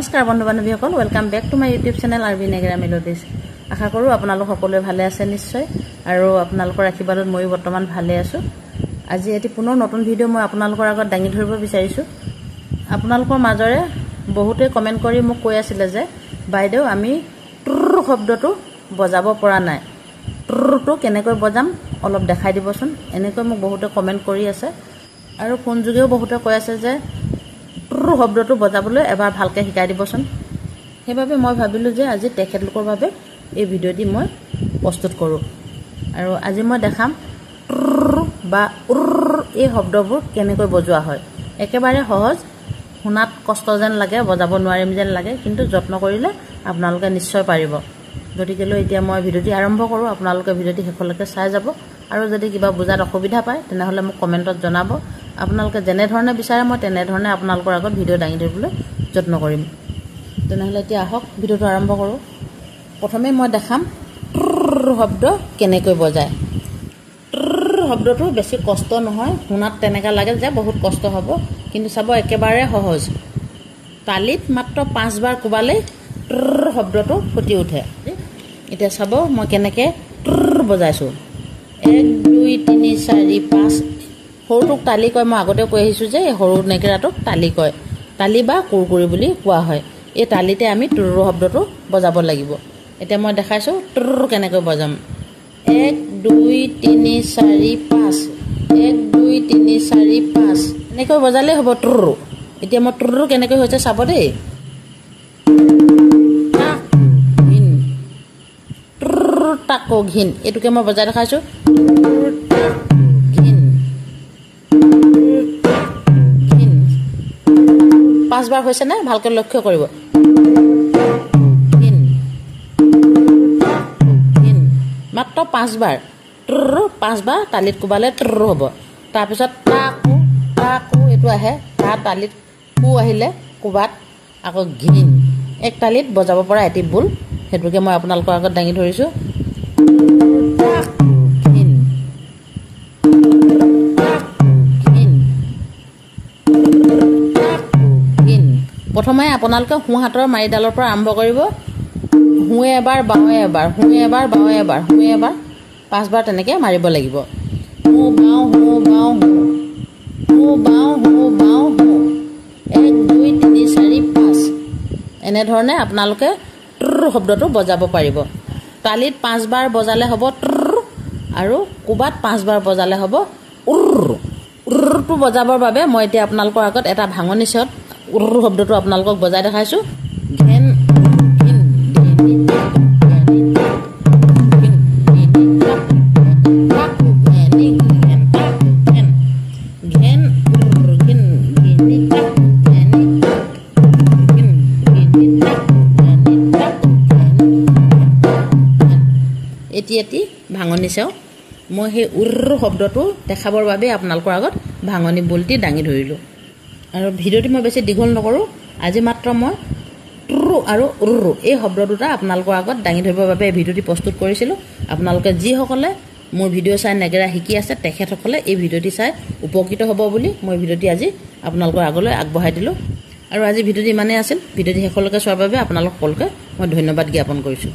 নমস্কাৰ বন্ধু বান্ধৱীসকল, welcome back to my YouTube channel আৰবি নেগেৰা মেলোডিজ। আশা কৰোঁ আপোনালোক সকলোৱে ভালে আছে নিশ্চয়, আৰু আপোনালোকৰ আশীৰ্বাদত ময়ো বৰ্তমান ভালে আছোঁ। আজি এটি পুনৰ নতুন ভিডিঅ' মই আপোনালোকৰ আগত দাঙি ধৰিব বিচাৰিছোঁ। আপোনালোকৰ মাজৰে বহুতে কমেণ্ট কৰি মোক কৈ আছিলে যে বাইদেউ আমি ট্ৰ শব্দটো বজাব পৰা নাই, ট্ৰটো কেনেকৈ বজাম অলপ দেখাই দিবচোন, এনেকৈ মোক বহুতে কমেণ্ট কৰি আছে। আৰু ফোন যোগেও বহুতে কৈ আছে যে ট্ৰ শব্দটো বজাবলৈ এবাৰ ভালকৈ শিকাই দিবচোন। সেইবাবে মই ভাবিলোঁ যে আজি তেখেতলোকৰ বাবে এই ভিডিঅ'টি মই প্ৰস্তুত কৰোঁ। আৰু আজি মই দেখাম ট্ৰ বা এই শব্দবোৰ কেনেকৈ বজোৱা হয়। একেবাৰে সহজ, শুনাত কষ্ট যেন লাগে, বজাব নোৱাৰিম যেন লাগে, কিন্তু যত্ন কৰিলে আপোনালোকে নিশ্চয় পাৰিব। গতিকেলৈ এতিয়া মই ভিডিঅ'টি আৰম্ভ কৰোঁ। আপোনালোকে ভিডিঅ'টি শেষলৈকে চাই যাব, আৰু যদি কিবা বুজাত অসুবিধা পায় তেনেহ'লে মোক কমেণ্টত জনাব। আপোনালোকে যেনেধৰণে বিচাৰে মই তেনেধৰণে আপোনালোকৰ আগত ভিডিঅ' দাঙি ধৰিবলৈ যত্ন কৰিম। তেনেহ'লে এতিয়া আহক ভিডিঅ'টো আৰম্ভ কৰোঁ। প্ৰথমে মই দেখাম ট্ৰ শব্দ কেনেকৈ বজায়। ট্ৰ শব্দটো বেছি কষ্ট নহয়, শুনাত তেনেকুৱা লাগে যে বহুত কষ্ট হ'ব, কিন্তু চাব একেবাৰে সহজ। তালিত মাত্ৰ 5 বাৰ কোবালেই ট্ৰ শব্দটো ফুটি উঠে। এতিয়া চাব মই কেনেকৈ ট্ৰ বজাইছোঁ। 1 2 3 4 5। সৰুটোক তালি কয়, মই আগতেও কৈ আহিছোঁ যে এই সৰু নেগেৰাটোক তালি কয়, তালি বা কুৰকুৰি বুলি কোৱা হয়। এই তালিতে আমি ট্ৰ শব্দটো বজাব লাগিব। এতিয়া মই দেখাইছোঁ ট্ৰ কেনেকৈ বজাম। 1 2 3 4 5, 1 2 3 4 5 এনেকৈ বজালেই হ'ব ট্ৰ। এতিয়া মই ট্ৰ কেনেকৈ হৈছে চাব দেই। তাকো ঘিন, এইটোকে মই বজাই দেখাইছোঁ। 5 বাৰ হৈছে নে ভালকৈ লক্ষ্য কৰিব। মাত্ৰ 5 বাৰ ট্ৰ, 5 বাৰ তালিত কোবালে ট্ৰ হ'ব। তাৰপিছত তাকো তাকো এইটো আহে, তাৰ তালিত কু আহিলে কোবাত আকৌ ঘিন। এক তালিত বজাব পৰা এটি বুল, সেইটোকে মই আপোনালোকৰ আগত দাঙি ধৰিছোঁ। প্ৰথমে আপোনালোকে সোঁ হাতৰ মাৰিডালৰ পৰা আৰম্ভ কৰিব। সোঁৱে এবাৰ, বাওঁৱে এবাৰ, সোঁৱে এবাৰ, বাওঁৱে এবাৰ, সোঁৱে এবাৰ, 5 বাৰ তেনেকৈ মাৰিব লাগিব। সোঁ বাওঁ, সোঁ বাওঁ, সোঁ বাওঁ, সোঁ বাওঁ, সোঁ। 1 2 3 4 5 এনেধৰণে আপোনালোকে ট্ৰ শব্দটো বজাব পাৰিব। তালিত 5 বাৰ বজালে হ'ব ট্ৰ, আৰু কোবাত 5 বাৰ বজালে হ'ব উৰটো বজাবৰ বাবে মই এতিয়া আপোনালোকৰ আগত এটা ভাঙনি স্বৰত শব্দটো আপোনালোকক বজাই দেখাইছোঁ। ঘেন ঘিন এটি ভাঙনি চাওঁ। মই সেই শব্দটো দেখাবৰ বাবে আপোনালোকৰ আগত ভাঙনি বুলটি দাঙি ধৰিলোঁ। আৰু ভিডিঅ'টি মই বেছি দীঘল নকৰোঁ। আজি মাত্ৰ মই ট্ৰ আৰু এই শব্দ দুটা আপোনালোকৰ আগত দাঙি ধৰিবৰ বাবে এই ভিডিঅ'টি প্ৰস্তুত কৰিছিলোঁ। আপোনালোকে যিসকলে মোৰ ভিডিঅ' চাই নেগেৰা শিকি আছে তেখেতসকলে এই ভিডিঅ'টি চাই উপকৃত হ'ব বুলি মই ভিডিঅ'টি আজি আপোনালোকৰ আগলৈ আগবঢ়াই দিলোঁ। আৰু আজি ভিডিঅ'টি ইমানেই আছিল। ভিডিঅ'টি শেষলৈকে চোৱাৰ বাবে আপোনালোক সকলোকে মই ধন্যবাদ জ্ঞাপন কৰিছোঁ।